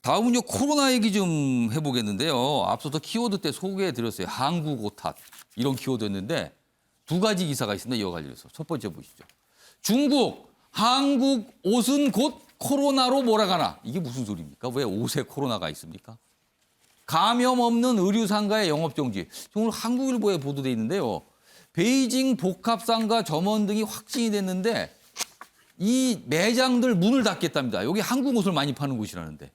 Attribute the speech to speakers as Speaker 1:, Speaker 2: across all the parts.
Speaker 1: 다음은요, 코로나 얘기 좀 해보겠는데요. 앞서서 키워드 때 소개해드렸어요. 한국 오탓 이런 키워드였는데 두 가지 기사가 있습니다. 이와 관련해서. 첫 번째 보시죠. 중국, 한국 옷은 곧 코로나로 몰아가나. 이게 무슨 소리입니까? 왜 옷에 코로나가 있습니까? 감염 없는 의류상가의 영업정지. 오늘 한국일보에 보도돼 있는데요. 베이징 복합상가 점원 등이 확진이 됐는데 이 매장들 문을 닫겠답니다. 여기 한국 옷을 많이 파는 곳이라는데.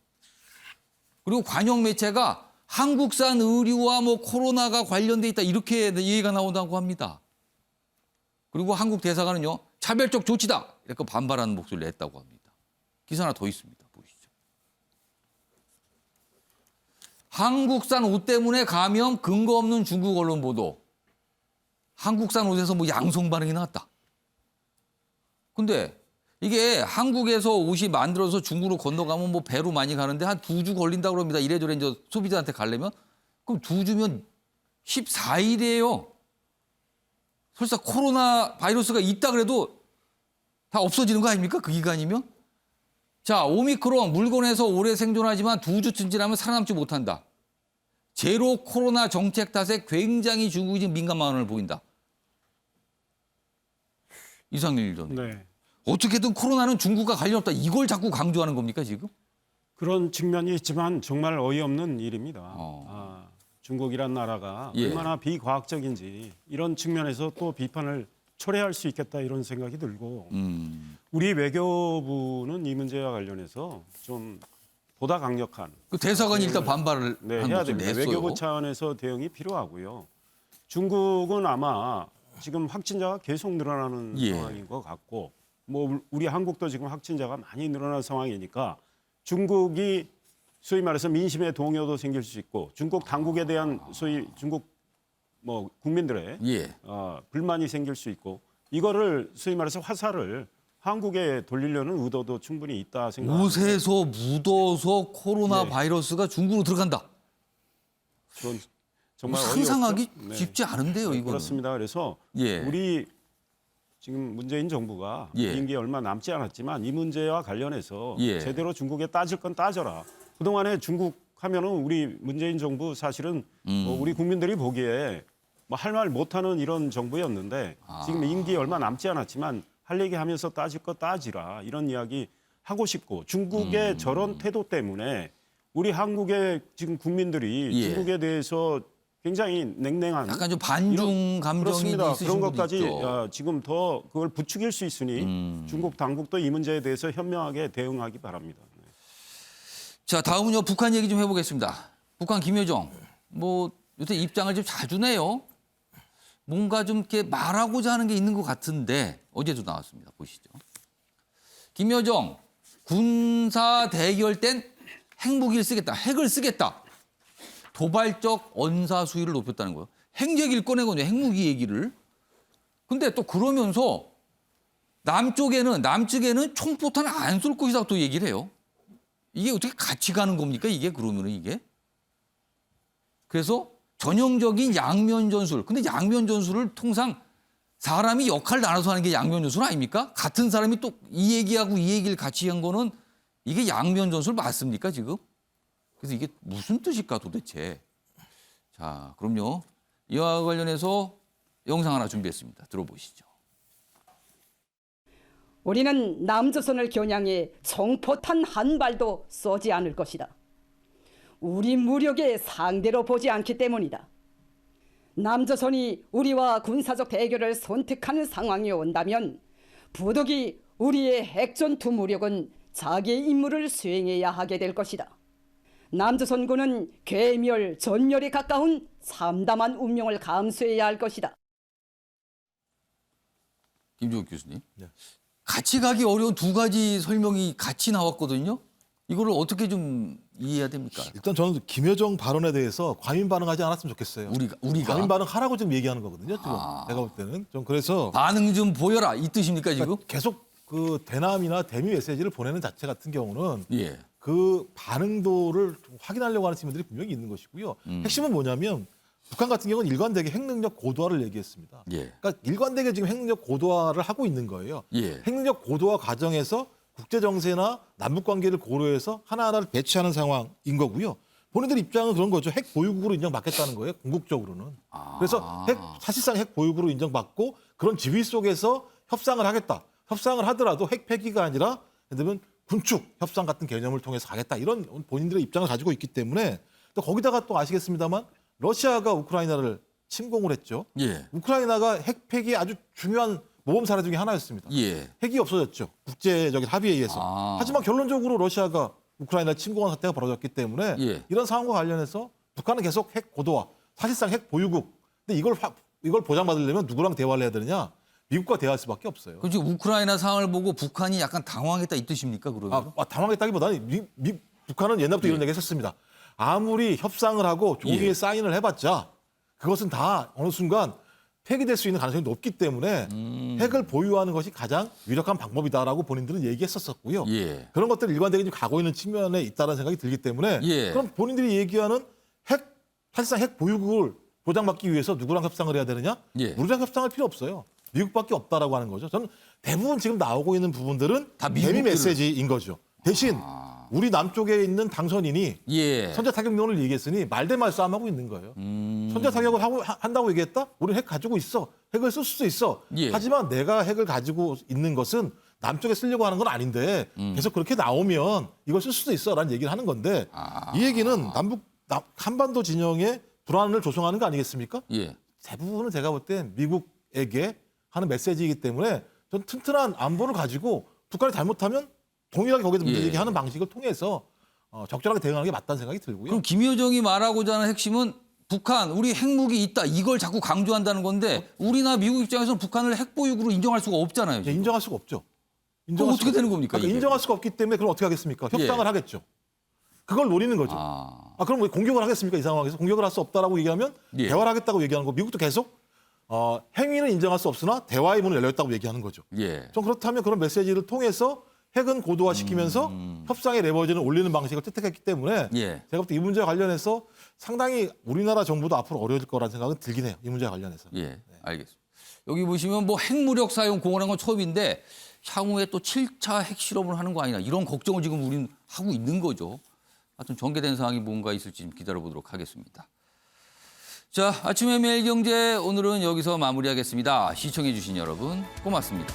Speaker 1: 그리고 관영 매체가 한국산 의류와 뭐 코로나가 관련돼 있다 이렇게 얘기가 나온다고 합니다. 그리고 한국 대사관은요. 차별적 조치다 이렇게 반발하는 목소리를 냈다고 합니다. 기사 하나 더 있습니다. 보시죠. 한국산 옷 때문에 감염 근거 없는 중국 언론 보도. 한국산 옷에서 뭐 양성 반응이 나왔다. 근데 이게 한국에서 옷이 만들어서 중국으로 건너가면 뭐 배로 많이 가는데 한 2주 걸린다고 그럽니다. 이래저래 이제 소비자한테 가려면. 그럼 2주면 14일이에요. 설사 코로나 바이러스가 있다 그래도 다 없어지는 거 아닙니까? 그 기간이면? 자, 오미크론 물건에서 오래 생존하지만 2주쯤 지나면 살아남지 못한다. 제로 코로나 정책 탓에 굉장히 중국이 지금 민감함을 보인다. 이상일 전.
Speaker 2: 네.
Speaker 1: 어떻게든 코로나는 중국과 관련 없다. 이걸 자꾸 강조하는 겁니까 지금?
Speaker 2: 그런 측면이 있지만 정말 어이없는 일입니다. 중국이란 나라가
Speaker 1: 예.
Speaker 2: 얼마나 비과학적인지 이런 측면에서 또 비판을 초래할 수 있겠다 이런 생각이 들고 우리 외교부는 이 문제와 관련해서 좀 보다 강력한
Speaker 1: 그 대사관이 일단 반발을 한
Speaker 2: 해야
Speaker 1: 것을
Speaker 2: 됩니다.
Speaker 1: 냈어요.
Speaker 2: 외교부 차원에서 대응이 필요하고요. 중국은 아마 지금 확진자가 계속 늘어나는
Speaker 1: 예.
Speaker 2: 상황인 것 같고 뭐 우리 한국도 지금 확진자가 많이 늘어난 상황이니까 중국이 소위 말해서 민심의 동요도 생길 수 있고 중국 당국에 대한 소위 중국 뭐 국민들의
Speaker 1: 예.
Speaker 2: 불만이 생길 수 있고 이거를 소위 말해서 화살을 한국에 돌리려는 의도도 충분히 있다 생각합니다.
Speaker 1: 옷에서 묻어서 코로나
Speaker 2: 예.
Speaker 1: 바이러스가 중국으로 들어간다.
Speaker 2: 그건 정말
Speaker 1: 상상하기
Speaker 2: 어이없죠? 네.
Speaker 1: 쉽지 않은데요, 이거는.
Speaker 2: 그렇습니다. 그래서
Speaker 1: 예.
Speaker 2: 우리 지금 문재인 정부가
Speaker 1: 예.
Speaker 2: 임기 얼마 남지 않았지만 이 문제와 관련해서
Speaker 1: 예.
Speaker 2: 제대로 중국에 따질 건 따져라. 그동안에 중국 하면은 우리 문재인 정부 사실은 우리 국민들이 보기에 뭐 할 말 못하는 이런 정부였는데 지금 임기 얼마 남지 않았지만 할 얘기 하면서 따질 거 따지라 이런 이야기 하고 싶고 중국의 저런 태도 때문에 우리 한국의 지금 국민들이
Speaker 1: 예.
Speaker 2: 중국에 대해서 굉장히 냉랭한
Speaker 1: 약간 좀 반중 감정이
Speaker 2: 그렇습니다.
Speaker 1: 있으신
Speaker 2: 그런
Speaker 1: 분도
Speaker 2: 것까지
Speaker 1: 있죠.
Speaker 2: 지금 더 그걸 부추길 수 있으니 중국 당국도 이 문제에 대해서 현명하게 대응하기 바랍니다. 네.
Speaker 1: 자, 다음은요. 북한 얘기 좀 해보겠습니다. 북한 김여정. 뭐 요새 입장을 좀 자주 내요. 뭔가 좀 이렇게 말하고자 하는 게 있는 것 같은데 어제도 나왔습니다. 보시죠. 김여정 군사 대결 땐 핵무기를 쓰겠다. 핵을 쓰겠다. 도발적 언사 수위를 높였다는 거예요. 핵 얘기를 꺼내거든요. 핵무기 얘기를. 근데 또 그러면서 남측에는 총포탄 안 쏠 것이다 또 얘기를 해요. 이게 어떻게 같이 가는 겁니까? 이게 그러면은 이게. 그래서 전형적인 양면 전술. 근데 양면 전술을 통상 사람이 역할 나눠서 하는 게 양면 전술 아닙니까? 같은 사람이 또 이 얘기하고 이 얘기를 같이 한 거는 이게 양면 전술 맞습니까 지금? 그래서 이게 무슨 뜻일까 도대체. 자, 그럼요. 이와 관련해서 영상 하나 준비했습니다. 들어보시죠.
Speaker 3: 우리는 남조선을 겨냥해 총포탄 한 발도 쏘지 않을 것이다. 우리 무력의 상대로 보지 않기 때문이다. 남조선이 우리와 군사적 대결을 선택하는 상황이 온다면 부득이 우리의 핵전투 무력은 자기의 임무를 수행해야 하게 될 것이다. 남조선군은 괴멸, 전멸에 가까운 참담한 운명을 감수해야 할 것이다.
Speaker 1: 김종욱 교수님.
Speaker 4: 네.
Speaker 1: 같이 가기 어려운 두 가지 설명이 같이 나왔거든요. 이거를 어떻게 좀 이해해야 됩니까?
Speaker 4: 일단 저는 김여정 발언에 대해서 과민 반응하지 않았으면 좋겠어요.
Speaker 1: 우리가
Speaker 4: 과민 반응하라고 좀 얘기하는 거거든요. 지금 내가 볼 때는 좀 그래서
Speaker 1: 반응 좀 보여라 이 뜻입니까 지금?
Speaker 4: 그러니까 계속 그 대남이나 대미 메시지를 보내는 자체 같은 경우는
Speaker 1: 예.
Speaker 4: 그 반응도를 좀 확인하려고 하는 측면들이 분명히 있는 것이고요. 핵심은 뭐냐면 북한 같은 경우는 일관되게 핵능력 고도화를 얘기했습니다.
Speaker 1: 예.
Speaker 4: 그러니까 일관되게 지금 핵능력 고도화를 하고 있는 거예요.
Speaker 1: 예.
Speaker 4: 핵능력 고도화 과정에서 국제 정세나 남북 관계를 고려해서 하나하나를 배치하는 상황인 거고요. 본인들 입장은 그런 거죠. 핵 보유국으로 인정받겠다는 거예요. 궁극적으로는. 그래서 사실상 핵 보유국으로 인정받고 그런 지위 속에서 협상을 하겠다. 협상을 하더라도 핵 폐기가 아니라 예를 들면 군축 협상 같은 개념을 통해서 가겠다. 이런 본인들의 입장을 가지고 있기 때문에 또 거기다가 또 아시겠습니다만 러시아가 우크라이나를 침공을 했죠.
Speaker 1: 예.
Speaker 4: 우크라이나가 핵 폐기의 아주 중요한 모범 사례 중에 하나였습니다.
Speaker 1: 예.
Speaker 4: 핵이 없어졌죠. 국제적인 합의에 의해서. 하지만 결론적으로 러시아가 우크라이나를 침공한 사태가 벌어졌기 때문에
Speaker 1: 예.
Speaker 4: 이런 상황과 관련해서 북한은 계속 핵 고도화, 사실상 핵 보유국. 근데 이걸 보장받으려면 누구랑 대화를 해야 되느냐? 미국과 대화할 수밖에 없어요.
Speaker 1: 그렇지 우크라이나 상황을 보고 북한이 약간 당황했다 이 뜻입니까 그러면?
Speaker 4: 당황했다기보다는 북한은 옛날부터 이런 얘기 했었습니다. 아무리 협상을 하고 종이에
Speaker 1: 예.
Speaker 4: 사인을 해봤자 그것은 다 어느 순간 폐기될 수 있는 가능성이 높기 때문에 핵을 보유하는 것이 가장 유력한 방법이다라고 본인들은 얘기했었고요.
Speaker 1: 예.
Speaker 4: 그런 것들을 일관되게 가고 있는 측면에 있다는 생각이 들기 때문에
Speaker 1: 예.
Speaker 4: 그럼 본인들이 얘기하는 사실상 핵 보유국을 보장받기 위해서 누구랑 협상을 해야 되느냐?
Speaker 1: 예.
Speaker 4: 우리랑 협상할 필요 없어요. 미국밖에 없다라고 하는 거죠. 저는 대부분 지금 나오고 있는 부분들은
Speaker 1: 다
Speaker 4: 대미
Speaker 1: 미국들을-
Speaker 4: 메시지인 거죠. 대신 우리 남쪽에 있는 당선인이
Speaker 1: 예.
Speaker 4: 선제타격론을 얘기했으니 말대말 싸움하고 있는 거예요. 선제타격을 한다고 얘기했다? 우리는 핵 가지고 있어. 핵을 쓸 수도 있어.
Speaker 1: 예.
Speaker 4: 하지만 내가 핵을 가지고 있는 것은 남쪽에 쓰려고 하는 건 아닌데 계속 그렇게 나오면 이걸 쓸 수도 있어 라는 얘기를 하는 건데 이 얘기는 한반도 진영의 불안을 조성하는 거 아니겠습니까?
Speaker 1: 예.
Speaker 4: 대부분은 제가 볼 땐 미국에게 하는 메시지이기 때문에 전 튼튼한 안보를 가지고 북한이 잘못하면 동일하게 거기에 대해서
Speaker 1: 예.
Speaker 4: 얘기하는 방식을 통해서 적절하게 대응하는 게 맞다는 생각이 들고요.
Speaker 1: 그럼 김여정이 말하고자 하는 핵심은 북한 우리 핵무기 있다 이걸 자꾸 강조한다는 건데 우리나 미국 입장에서는 북한을 핵 보유국으로 인정할 수가 없잖아요.
Speaker 4: 예, 인정할 수가 없죠.
Speaker 1: 그럼 어떻게 되는 겁니까,
Speaker 4: 그러니까
Speaker 1: 이게?
Speaker 4: 인정할 수가 없기 때문에 그럼 어떻게 하겠습니까? 협상을
Speaker 1: 예.
Speaker 4: 하겠죠. 그걸 노리는 거죠. 그럼 왜 공격을 하겠습니까? 이 상황에서 공격을 할 수 없다라고 얘기하면
Speaker 1: 예.
Speaker 4: 대화를 하겠다고 얘기하는 거. 미국도 계속 행위는 인정할 수 없으나 대화의 문을 열렸다고 얘기하는 거죠.
Speaker 1: 예.
Speaker 4: 좀 그렇다면 그런 메시지를 통해서 핵은 고도화시키면서 협상의 레버리지를 올리는 방식을 채택했기 때문에
Speaker 1: 예.
Speaker 4: 제가 볼 때 이 문제와 관련해서 상당히 우리나라 정부도 앞으로 어려워질 거라는 생각은 들긴 해요. 이 문제와 관련해서.
Speaker 1: 예. 알겠습니다. 여기 보시면 뭐 핵무력 사용 공언한 건 처음인데 향후에 또 7차 핵실험을 하는 거 아니냐 이런 걱정을 지금 우리는 하고 있는 거죠. 하여튼 전개된 사항이 뭔가 있을지 좀 기다려보도록 하겠습니다. 자, 아침의 매일경제 오늘은 여기서 마무리하겠습니다. 시청해 주신 여러분 고맙습니다.